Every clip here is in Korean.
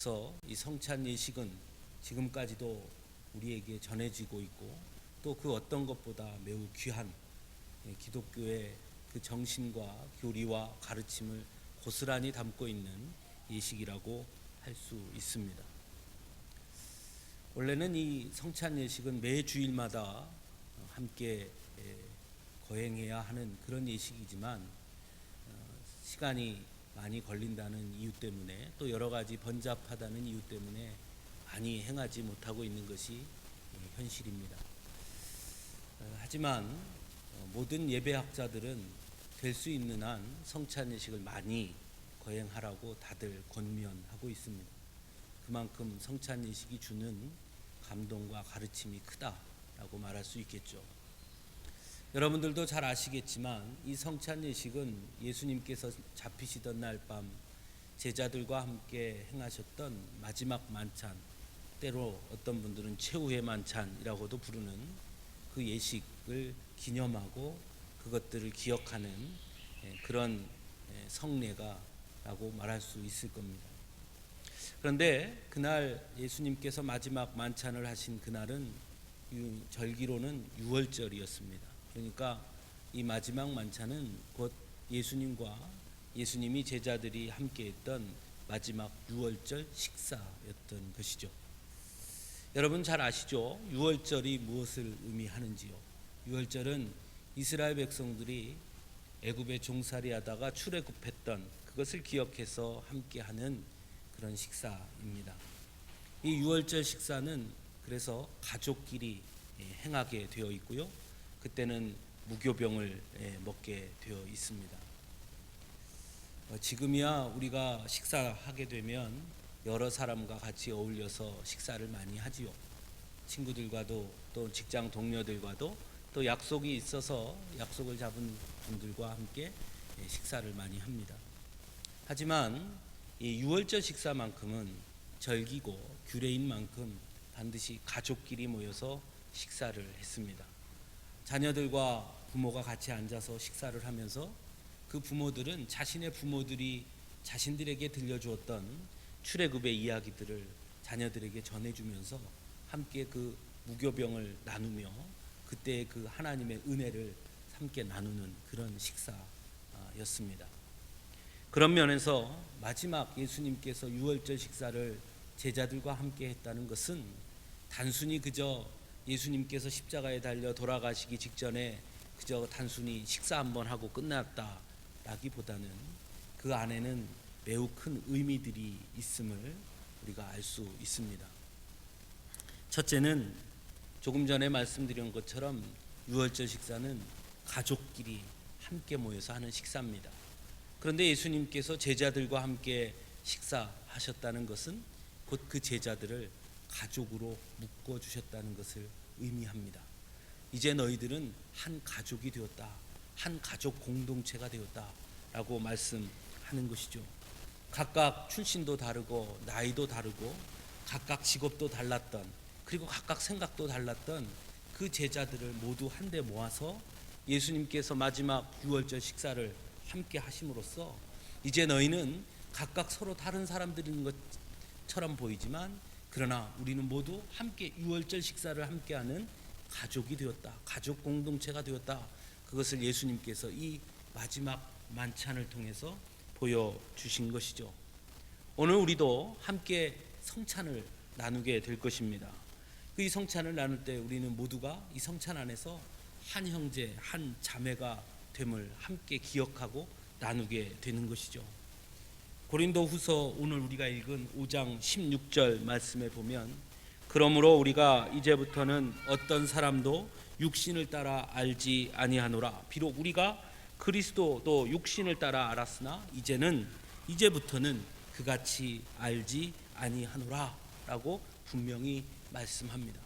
그래서 이 성찬 예식은 지금까지도 우리에게 전해지고 있고 또 그 어떤 것보다 매우 귀한 기독교의 그 정신과 교리와 가르침을 고스란히 담고 있는 예식이라고 할 수 있습니다. 원래는 이 성찬 예식은 매 주일마다 함께 거행해야 하는 그런 예식이지만 시간이 많이 걸린다는 이유 때문에 또 여러 가지 번잡하다는 이유 때문에 많이 행하지 못하고 있는 것이 현실입니다. 하지만 모든 예배학자들은 될 수 있는 한 성찬 예식을 많이 거행하라고 다들 권면하고 있습니다. 그만큼 성찬 예식이 주는 감동과 가르침이 크다라고 말할 수 있겠죠. 여러분들도 잘 아시겠지만 이 성찬 예식은 예수님께서 잡히시던 날 밤 제자들과 함께 행하셨던 마지막 만찬, 때로 어떤 분들은 최후의 만찬이라고도 부르는 그 예식을 기념하고 그것들을 기억하는 그런 성례가라고 말할 수 있을 겁니다. 그런데 그날 예수님께서 마지막 만찬을 하신 그날은 절기로는 유월절이었습니다. 그러니까 이 마지막 만찬은 곧 예수님이 제자들이 함께 했던 마지막 유월절 식사였던 것이죠. 여러분 잘 아시죠? 유월절이 무엇을 의미하는지요? 유월절은 이스라엘 백성들이 애굽에 종살이하다가 출애굽했던 그것을 기억해서 함께하는 그런 식사입니다. 이 유월절 식사는 그래서 가족끼리 행하게 되어 있고요. 그때는 무교병을 먹게 되어 있습니다. 지금이야 우리가 식사하게 되면 여러 사람과 같이 어울려서 식사를 많이 하지요. 친구들과도 또 직장 동료들과도 또 약속이 있어서 약속을 잡은 분들과 함께 식사를 많이 합니다. 하지만 이 유월절 식사만큼은 절기고 규례인 만큼 반드시 가족끼리 모여서 식사를 했습니다. 자녀들과 부모가 같이 앉아서 식사를 하면서 그 부모들은 자신의 부모들이 자신들에게 들려주었던 출애굽의 이야기들을 자녀들에게 전해주면서 함께 그 무교병을 나누며 그때의 그 하나님의 은혜를 함께 나누는 그런 식사였습니다. 그런 면에서 마지막 예수님께서 유월절 식사를 제자들과 함께 했다는 것은 단순히 그저 예수님께서 십자가에 달려 돌아가시기 직전에 그저 단순히 식사 한번 하고 끝났다라기보다는 그 안에는 매우 큰 의미들이 있음을 우리가 알 수 있습니다. 첫째는 조금 전에 말씀드린 것처럼 유월절 식사는 가족끼리 함께 모여서 하는 식사입니다. 그런데 예수님께서 제자들과 함께 식사하셨다는 것은 곧 그 제자들을 가족으로 묶어주셨다는 것을 의미합니다. 이제 너희들은 한 가족이 되었다, 한 가족 공동체가 되었다라고 말씀하는 것이죠. 각각 출신도 다르고 나이도 다르고 각각 직업도 달랐던 그리고 각각 생각도 달랐던 그 제자들을 모두 한데 모아서 예수님께서 마지막 유월절 식사를 함께 하심으로써 이제 너희는 각각 서로 다른 사람들인 것처럼 보이지만 그러나 우리는 모두 함께 유월절 식사를 함께하는 가족이 되었다, 가족 공동체가 되었다. 그것을 예수님께서 이 마지막 만찬을 통해서 보여주신 것이죠. 오늘 우리도 함께 성찬을 나누게 될 것입니다. 이 성찬을 나눌 때 우리는 모두가 이 성찬 안에서 한 형제, 한 자매가 됨을 함께 기억하고 나누게 되는 것이죠. 고린도후서 오늘 우리가 읽은 5장 16절 말씀에 보면 그러므로 우리가 이제부터는 어떤 사람도 육신을 따라 알지 아니하노라. 비록 우리가 그리스도도 육신을 따라 알았으나 이제부터는 그같이 알지 아니하노라 라고 분명히 말씀합니다.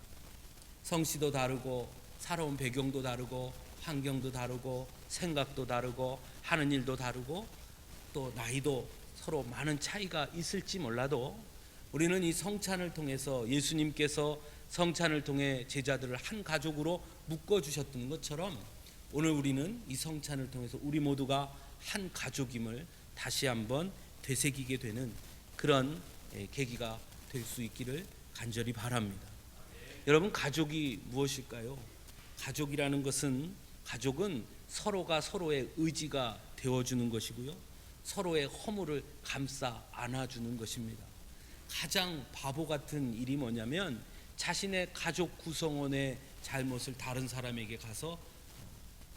성씨도 다르고 살아온 배경도 다르고 환경도 다르고 생각도 다르고 하는 일도 다르고 또 나이도 서로 많은 차이가 있을지 몰라도 우리는 이 성찬을 통해서 예수님께서 성찬을 통해 제자들을 한 가족으로 묶어주셨던 것처럼 오늘 우리는 이 성찬을 통해서 우리 모두가 한 가족임을 다시 한번 되새기게 되는 그런 계기가 될 수 있기를 간절히 바랍니다. 여러분, 가족이 무엇일까요? 가족은 서로가 서로의 의지가 되어주는 것이고요, 서로의 허물을 감싸 안아주는 것입니다. 가장 바보 같은 일이 뭐냐면 자신의 가족 구성원의 잘못을 다른 사람에게 가서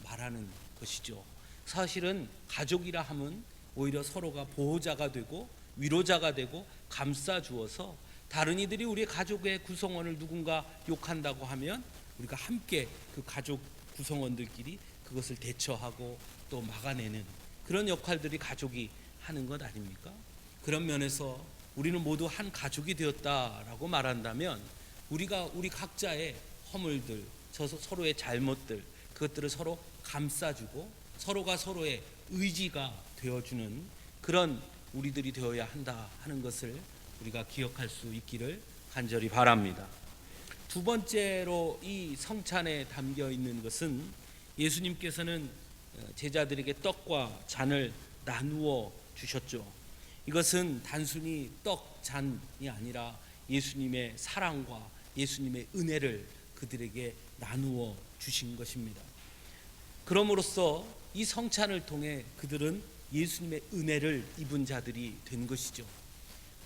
말하는 것이죠. 사실은 가족이라 함은 오히려 서로가 보호자가 되고 위로자가 되고 감싸주어서 다른 이들이 우리 가족의 구성원을 누군가 욕한다고 하면 우리가 함께 그 가족 구성원들끼리 그것을 대처하고 또 막아내는 그런 역할들이 가족이 하는 것 아닙니까? 그런 면에서 우리는 모두 한 가족이 되었다라고 말한다면 우리가 우리 각자의 허물들, 서로의 잘못들, 그것들을 서로 감싸주고 서로가 서로의 의지가 되어주는 그런 우리들이 되어야 한다 하는 것을 우리가 기억할 수 있기를 간절히 바랍니다. 두 번째로 이 성찬에 담겨 있는 것은 예수님께서는 제자들에게 떡과 잔을 나누어 주셨죠. 이것은 단순히 떡, 잔이 아니라 예수님의 사랑과 예수님의 은혜를 그들에게 나누어 주신 것입니다. 그럼으로써 이 성찬을 통해 그들은 예수님의 은혜를 입은 자들이 된 것이죠.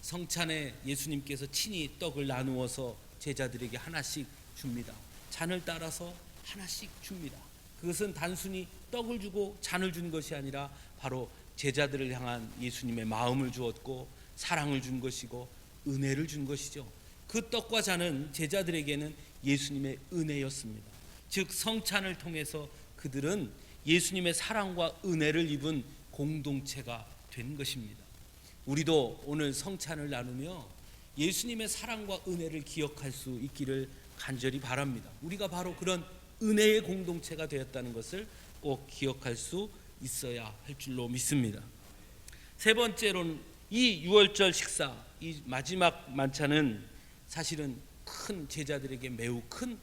성찬에 예수님께서 친히 떡을 나누어서 제자들에게 하나씩 줍니다. 잔을 따라서 하나씩 줍니다. 그것은 단순히 떡을 주고 잔을 준 것이 아니라 바로 제자들을 향한 예수님의 마음을 주었고 사랑을 준 것이고 은혜를 준 것이죠. 그 떡과 잔은 제자들에게는 예수님의 은혜였습니다. 즉 성찬을 통해서 그들은 예수님의 사랑과 은혜를 입은 공동체가 된 것입니다. 우리도 오늘 성찬을 나누며 예수님의 사랑과 은혜를 기억할 수 있기를 간절히 바랍니다. 우리가 바로 그런 은혜의 공동체가 되었다는 것을 꼭 기억할 수 있어야 할 줄로 믿습니다. 세 번째로는 이 유월절 식사, 이 마지막 만찬은 사실은 큰 제자들에게 매우 큰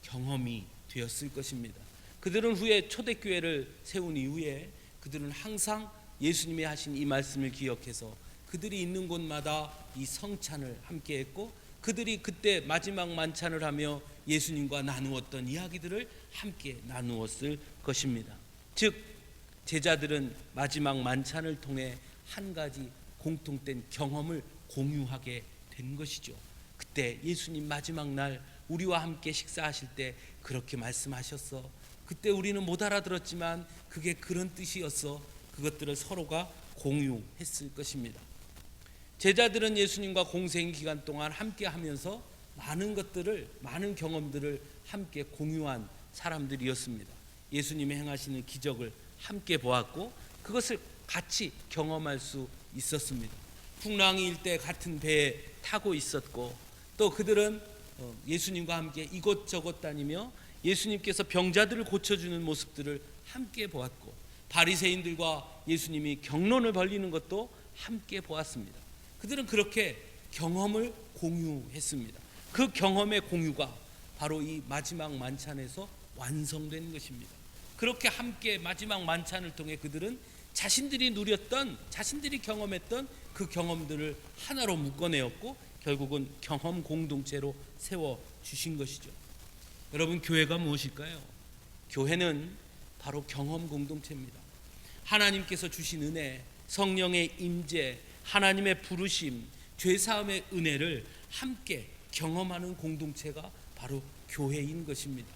경험이 되었을 것입니다. 그들은 후에 초대교회를 세운 이후에 그들은 항상 예수님이 하신 이 말씀을 기억해서 그들이 있는 곳마다 이 성찬을 함께 했고 그들이 그때 마지막 만찬을 하며 예수님과 나누었던 이야기들을 함께 나누었을 것입니다. 즉 제자들은 마지막 만찬을 통해 한 가지 공통된 경험을 공유하게 된 것이죠. 그때 예수님 마지막 날 우리와 함께 식사하실 때 그렇게 말씀하셨어. 그때 우리는 못 알아들었지만 그게 그런 뜻이었어. 그것들을 서로가 공유했을 것입니다. 제자들은 예수님과 공생 기간 동안 함께 하면서 많은 경험들을 함께 공유한 사람들이었습니다. 예수님이 행하시는 기적을 함께 보았고 그것을 같이 경험할 수 있었습니다. 풍랑이 일 때 같은 배에 타고 있었고 또 그들은 예수님과 함께 이곳저곳 다니며 예수님께서 병자들을 고쳐주는 모습들을 함께 보았고 바리새인들과 예수님이 경론을 벌이는 것도 함께 보았습니다. 그들은 그렇게 경험을 공유했습니다. 그 경험의 공유가 바로 이 마지막 만찬에서 완성된 것입니다. 그렇게 함께 마지막 만찬을 통해 그들은 자신들이 누렸던, 자신들이 경험했던 그 경험들을 하나로 묶어내었고 결국은 경험 공동체로 세워주신 것이죠. 여러분, 교회가 무엇일까요? 교회는 바로 경험 공동체입니다. 하나님께서 주신 은혜, 성령의 임재, 하나님의 부르심, 죄사함의 은혜를 함께 경험하는 공동체가 바로 교회인 것입니다.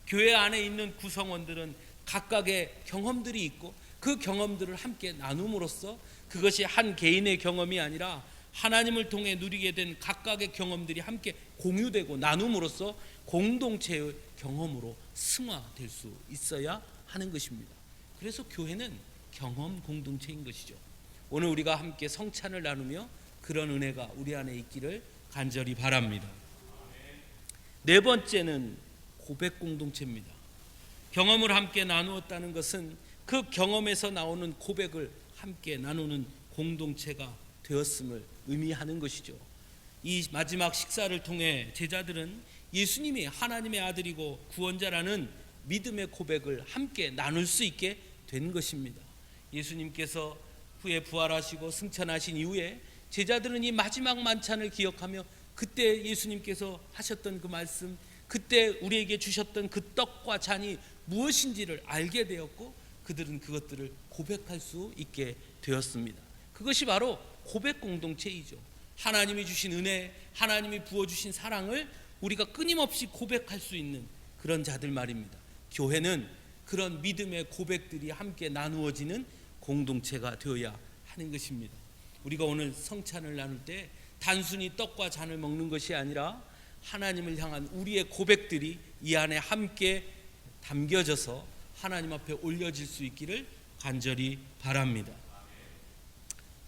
교회 안에 있는 구성원들은 각각의 경험들이 있고 그 경험들을 함께 나눔으로써 그것이 한 개인의 경험이 아니라 하나님을 통해 누리게 된 각각의 경험들이 함께 공유되고 나눔으로써 공동체의 경험으로 승화될 수 있어야 하는 것입니다. 그래서 교회는 경험 공동체인 것이죠. 오늘 우리가 함께 성찬을 나누며 그런 은혜가 우리 안에 있기를 간절히 바랍니다. 네 번째는 고백 공동체입니다. 경험을 함께 나누었다는 것은 그 경험에서 나오는 고백을 함께 나누는 공동체가 되었음을 의미하는 것이죠. 이 마지막 식사를 통해 제자들은 예수님이 하나님의 아들이고 구원자라는 믿음의 고백을 함께 나눌 수 있게 된 것입니다. 예수님께서 후에 부활하시고 승천하신 이후에 제자들은 이 마지막 만찬을 기억하며 그때 예수님께서 하셨던 그 말씀, 그때 우리에게 주셨던 그 떡과 잔이 무엇인지를 알게 되었고 그들은 그것들을 고백할 수 있게 되었습니다. 그것이 바로 고백 공동체이죠. 하나님이 주신 은혜, 하나님이 부어주신 사랑을 우리가 끊임없이 고백할 수 있는 그런 자들 말입니다. 교회는 그런 믿음의 고백들이 함께 나누어지는 공동체가 되어야 하는 것입니다. 우리가 오늘 성찬을 나눌 때 단순히 떡과 잔을 먹는 것이 아니라 하나님을 향한 우리의 고백들이 이 안에 함께 담겨져서 하나님 앞에 올려질 수 있기를 간절히 바랍니다.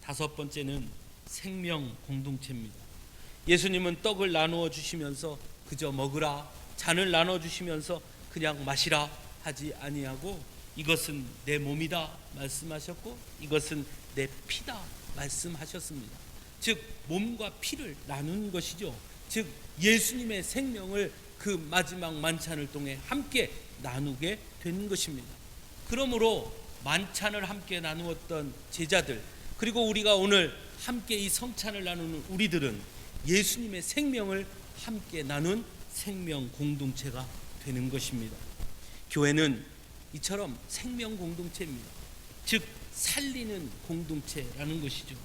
다섯 번째는 생명 공동체입니다. 예수님은 떡을 나누어 주시면서 그저 먹으라, 잔을 나눠 주시면서 그냥 마시라 하지 아니하고 이것은 내 몸이다 말씀하셨고 이것은 내 피다 말씀하셨습니다. 즉 몸과 피를 나눈 것이죠. 즉 예수님의 생명을 그 마지막 만찬을 통해 함께 나누게 된 것입니다. 그러므로 만찬을 함께 나누었던 제자들, 그리고 우리가 오늘 함께 이 성찬을 나누는 우리들은 예수님의 생명을 함께 나눈 생명 공동체가 되는 것입니다. 교회는 이처럼 생명 공동체입니다. 즉 살리는 공동체라는 것이죠.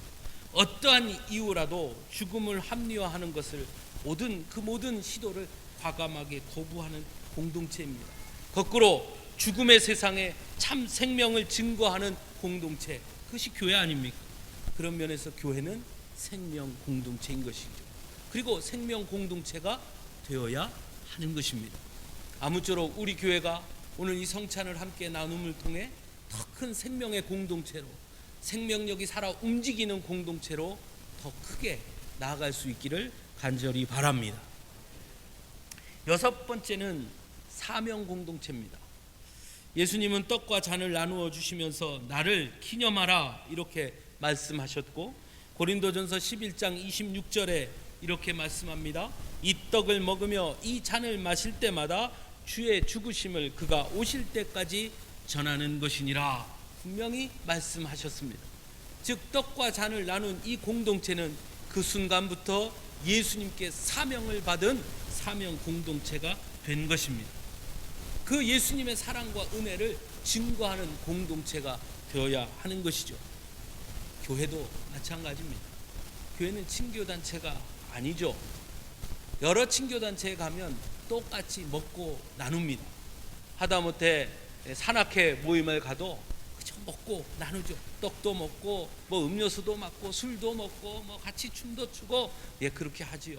어떠한 이유라도 죽음을 합리화하는 것을 모든 시도를 과감하게 거부하는 공동체입니다. 거꾸로 죽음의 세상에 참 생명을 증거하는 공동체, 그것이 교회 아닙니까? 그런 면에서 교회는 생명 공동체인 것이죠. 그리고 생명 공동체가 되어야 하는 것입니다. 아무쪼록 우리 교회가 오늘 이 성찬을 함께 나눔을 통해 더 큰 생명의 공동체로, 생명력이 살아 움직이는 공동체로 더 크게 나아갈 수 있기를 간절히 바랍니다. 여섯 번째는 사명 공동체입니다. 예수님은 떡과 잔을 나누어 주시면서 나를 기념하라 이렇게 말씀하셨고 고린도전서 11장 26절에 이렇게 말씀합니다. 이 떡을 먹으며 이 잔을 마실 때마다 주의 죽으심을 그가 오실 때까지 전하는 것이니라 분명히 말씀하셨습니다. 즉 떡과 잔을 나눈 이 공동체는 그 순간부터 예수님께 사명을 받은 사명 공동체가 된 것입니다. 그 예수님의 사랑과 은혜를 증거하는 공동체가 되어야 하는 것이죠. 교회도 마찬가지입니다. 교회는 친교단체가 아니죠. 여러 친교단체에 가면 똑같이 먹고 나눕니다. 하다못해 산악회 모임을 가도 그저 먹고 나누죠. 떡도 먹고 뭐 음료수도 먹고 술도 먹고 뭐 같이 춤도 추고 그렇게 하지요.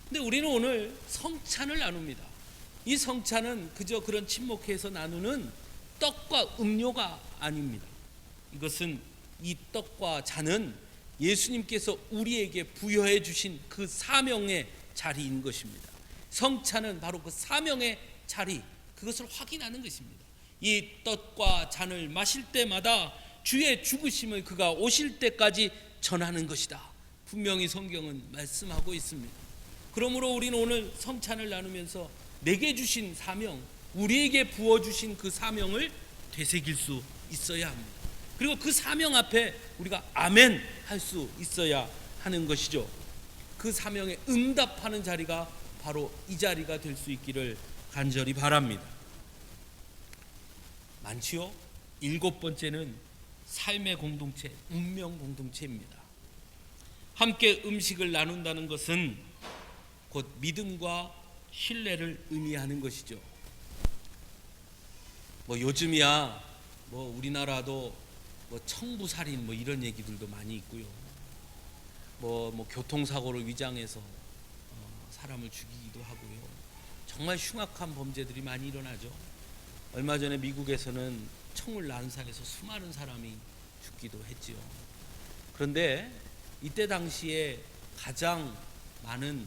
근데 우리는 오늘 성찬을 나눕니다. 이 성찬은 그저 그런 친목회에서 나누는 떡과 음료가 아닙니다. 이것은 이 떡과 잔은 예수님께서 우리에게 부여해 주신 그 사명의 자리인 것입니다. 성찬은 바로 그 사명의 자리, 그것을 확인하는 것입니다. 이 떡과 잔을 마실 때마다 주의 죽으심을 그가 오실 때까지 전하는 것이다. 분명히 성경은 말씀하고 있습니다. 그러므로 우리는 오늘 성찬을 나누면서 내게 주신 사명, 우리에게 부어주신 그 사명을 되새길 수 있어야 합니다. 그리고 그 사명 앞에 우리가 아멘 할 수 있어야 하는 것이죠. 그 사명에 응답하는 자리가 바로 이 자리가 될 수 있기를 간절히 바랍니다. 많지요? 일곱 번째는 삶의 공동체, 운명 공동체입니다. 함께 음식을 나눈다는 것은 곧 믿음과 신뢰를 의미하는 것이죠. 요즘이야 우리나라도 청부살인 이런 얘기들도 많이 있고요. 교통사고를 위장해서 사람을 죽이기도 하고요. 정말 흉악한 범죄들이 많이 일어나죠. 얼마 전에 미국에서는 총을 난사해서 수많은 사람이 죽기도 했지요. 그런데 이때 당시에 가장 많은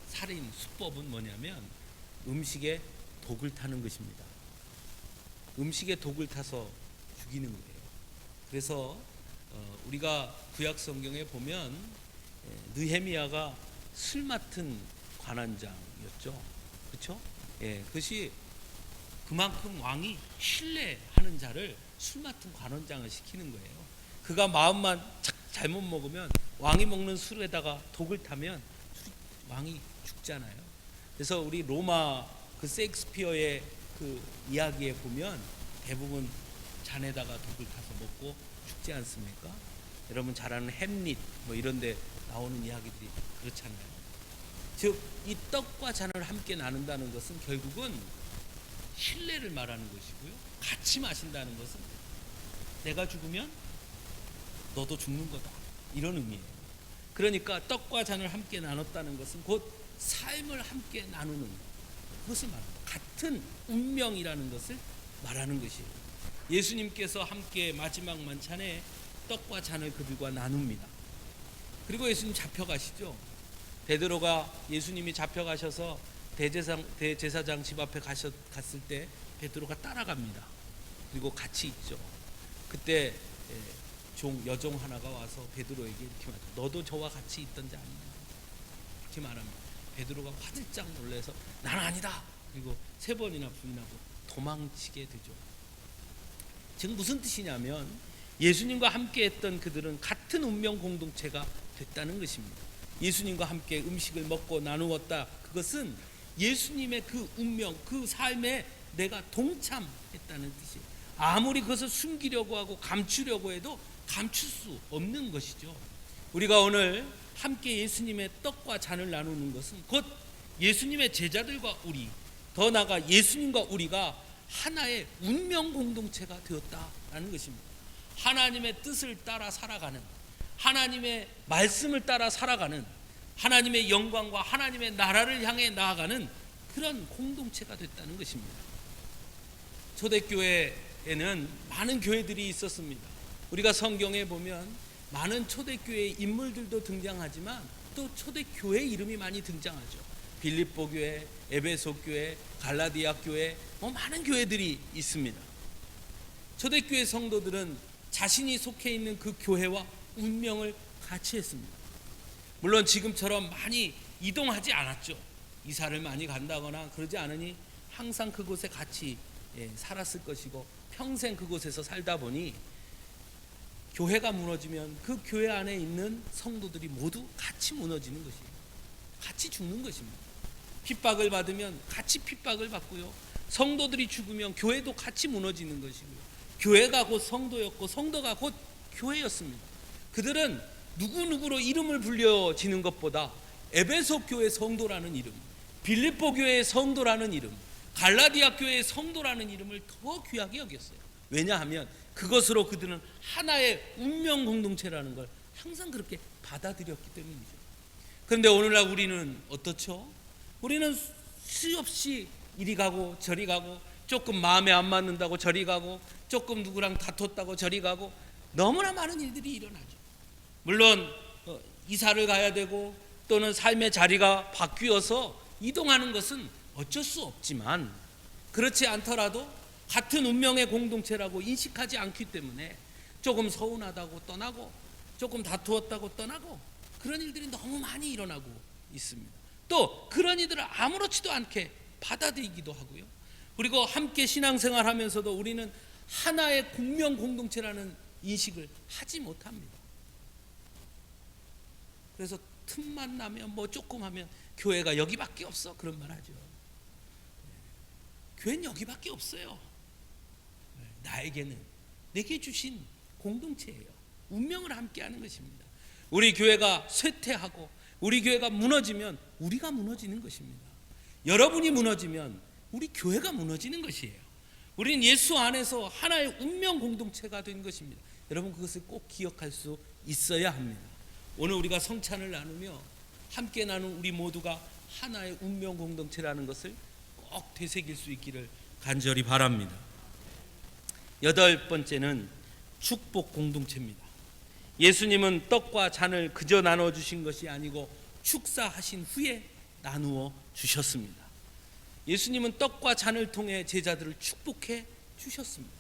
살인 수법은 뭐냐면 음식에 독을 타는 것입니다. 음식에 독을 타서 죽이는 거예요. 그래서 우리가 구약 성경에 보면 느헤미야가 술 맡은 관원장이었죠. 그렇죠? 그것이 그만큼 왕이 신뢰하는 자를 술 맡은 관원장을 시키는 거예요. 그가 마음만 잘못 먹으면 왕이 먹는 술에다가 독을 타면 왕이 죽잖아요. 그래서 우리 로마 그 셰익스피어의 그 이야기에 보면 대부분 잔에다가 독을 타서 먹고 죽지 않습니까? 여러분 잘 아는 햄릿 뭐 이런 데 나오는 이야기들이 그렇잖아요. 즉 이 떡과 잔을 함께 나눈다는 것은 결국은 신뢰를 말하는 것이고요. 같이 마신다는 것은 내가 죽으면 너도 죽는 거다, 이런 의미예요. 그러니까 떡과 잔을 함께 나눴다는 것은 곧 삶을 함께 나누는 그것을 말합니다. 같은 운명이라는 것을 말하는 것이에요. 예수님께서 함께 마지막 만찬에 떡과 잔을 그들과 나눕니다. 그리고 예수님 잡혀가시죠. 베드로가 예수님이 잡혀가셔서 대제사장 집 앞에 갔을 때 베드로가 따라갑니다. 그리고 같이 있죠. 그때 여종 하나가 와서 베드로에게 이렇게 말해요. 너도 저와 같이 있던 자 아니냐, 이렇게 말합니다. 베드로가 화들짝 놀라서 나는 아니다. 그리고 3번이나 부인하고 도망치게 되죠. 지금 무슨 뜻이냐면 예수님과 함께 했던 그들은 같은 운명 공동체가 됐다는 것입니다. 예수님과 함께 음식을 먹고 나누었다. 그것은 예수님의 그 운명, 그 삶에 내가 동참했다는 뜻이에요. 아무리 그것을 숨기려고 하고 감추려고 해도 감출 수 없는 것이죠. 우리가 오늘 함께 예수님의 떡과 잔을 나누는 것은 곧 예수님의 제자들과 우리, 더 나아가 예수님과 우리가 하나의 운명 공동체가 되었다라는 것입니다. 하나님의 뜻을 따라 살아가는, 하나님의 말씀을 따라 살아가는, 하나님의 영광과 하나님의 나라를 향해 나아가는 그런 공동체가 됐다는 것입니다. 초대교회에는 많은 교회들이 있었습니다. 우리가 성경에 보면 많은 초대교회 인물들도 등장하지만 또 초대교회 이름이 많이 등장하죠. 빌립보 교회, 에베소 교회, 갈라디아 교회, 많은 교회들이 있습니다. 초대교회 성도들은 자신이 속해 있는 그 교회와 운명을 같이 했습니다. 물론 지금처럼 많이 이동하지 않았죠. 이사를 많이 간다거나 그러지 않으니 항상 그곳에 같이 살았을 것이고 평생 그곳에서 살다 보니 교회가 무너지면 그 교회 안에 있는 성도들이 모두 같이 무너지는 것이에요. 같이 죽는 것입니다. 핍박을 받으면 같이 핍박을 받고요. 성도들이 죽으면 교회도 같이 무너지는 것이고요. 교회가 곧 성도였고 성도가 곧 교회였습니다. 그들은 누구누구로 이름을 불려지는 것보다 에베소 교회 성도라는 이름, 빌립보 교회의 성도라는 이름, 갈라디아 교회의 성도라는 이름을 더 귀하게 여겼어요. 왜냐하면 그것으로 그들은 하나의 운명 공동체라는 걸 항상 그렇게 받아들였기 때문이죠. 그런데 오늘날 우리는 어떻죠? 우리는 수없이 이리 가고 저리 가고, 조금 마음에 안 맞는다고 저리 가고, 조금 누구랑 다퉜다고 저리 가고, 너무나 많은 일들이 일어나죠. 물론 이사를 가야 되고 또는 삶의 자리가 바뀌어서 이동하는 것은 어쩔 수 없지만, 그렇지 않더라도 같은 운명의 공동체라고 인식하지 않기 때문에 조금 서운하다고 떠나고, 조금 다투었다고 떠나고, 그런 일들이 너무 많이 일어나고 있습니다. 또 그런 이들을 아무렇지도 않게 받아들이기도 하고요. 그리고 함께 신앙생활 하면서도 우리는 하나의 운명 공동체라는 인식을 하지 못합니다. 그래서 틈만 나면 조금 하면 교회가 여기밖에 없어, 그런 말 하죠. 교회는 여기밖에 없어요. 나에게는, 내게 주신 공동체예요. 운명을 함께하는 것입니다. 우리 교회가 쇠퇴하고 우리 교회가 무너지면 우리가 무너지는 것입니다. 여러분이 무너지면 우리 교회가 무너지는 것이에요. 우리는 예수 안에서 하나의 운명 공동체가 된 것입니다. 여러분 그것을 꼭 기억할 수 있어야 합니다. 오늘 우리가 성찬을 나누며 함께 나눈 우리 모두가 하나의 운명 공동체라는 것을 꼭 되새길 수 있기를 간절히 바랍니다. 8번째는 축복 공동체입니다. 예수님은 떡과 잔을 그저 나눠주신 것이 아니고 축사하신 후에 나누어 주셨습니다. 예수님은 떡과 잔을 통해 제자들을 축복해 주셨습니다.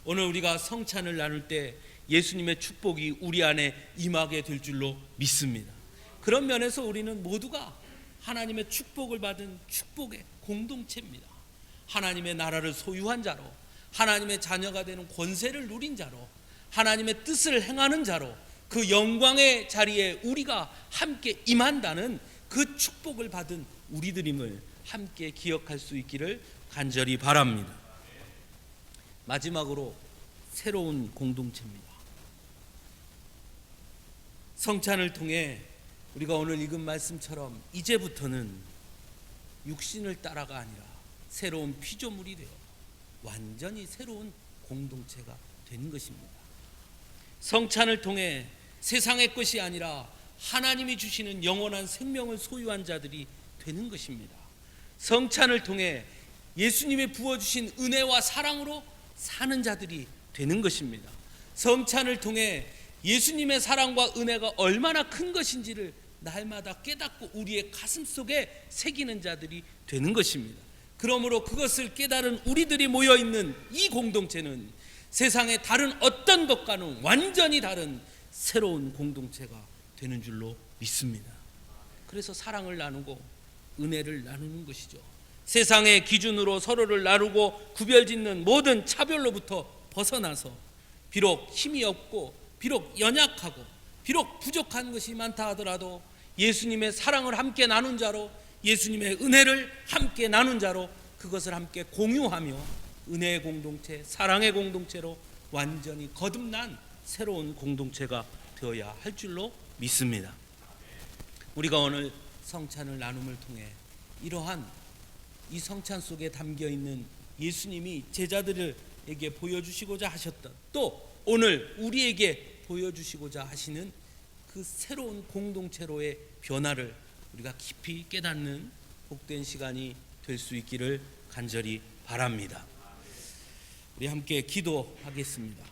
오늘 우리가 성찬을 나눌 때 예수님의 축복이 우리 안에 임하게 될 줄로 믿습니다. 그런 면에서 우리는 모두가 하나님의 축복을 받은 축복의 공동체입니다. 하나님의 나라를 소유한 자로, 하나님의 자녀가 되는 권세를 누린 자로, 하나님의 뜻을 행하는 자로, 그 영광의 자리에 우리가 함께 임한다는 그 축복을 받은 우리들임을 함께 기억할 수 있기를 간절히 바랍니다. 마지막으로 새로운 공동체입니다. 성찬을 통해 우리가 오늘 읽은 말씀처럼 이제부터는 육신을 따라가 아니라 새로운 피조물이 되어 완전히 새로운 공동체가 되는 것입니다. 성찬을 통해 세상의 것이 아니라 하나님이 주시는 영원한 생명을 소유한 자들이 되는 것입니다. 성찬을 통해 예수님이 부어주신 은혜와 사랑으로 사는 자들이 되는 것입니다. 성찬을 통해 예수님의 사랑과 은혜가 얼마나 큰 것인지를 날마다 깨닫고 우리의 가슴 속에 새기는 자들이 되는 것입니다. 그러므로 그것을 깨달은 우리들이 모여있는 이 공동체는 세상의 다른 어떤 것과는 완전히 다른 새로운 공동체가 되는 줄로 믿습니다. 그래서 사랑을 나누고 은혜를 나누는 것이죠. 세상의 기준으로 서로를 나누고 구별짓는 모든 차별로부터 벗어나서 비록 힘이 없고 비록 연약하고 비록 부족한 것이 많다 하더라도 예수님의 사랑을 함께 나눈 자로, 예수님의 은혜를 함께 나눈 자로 그것을 함께 공유하며 은혜의 공동체, 사랑의 공동체로 완전히 거듭난 새로운 공동체가 되어야 할 줄로 믿습니다. 우리가 오늘 성찬을 나눔을 통해 이러한 이 성찬 속에 담겨있는 예수님이 제자들에게 보여주시고자 하셨던, 또 오늘 우리에게 보여주시고자 하시는 그 새로운 공동체로의 변화를 우리가 깊이 깨닫는 복된 시간이 될 수 있기를 간절히 바랍니다. 우리 함께 기도하겠습니다.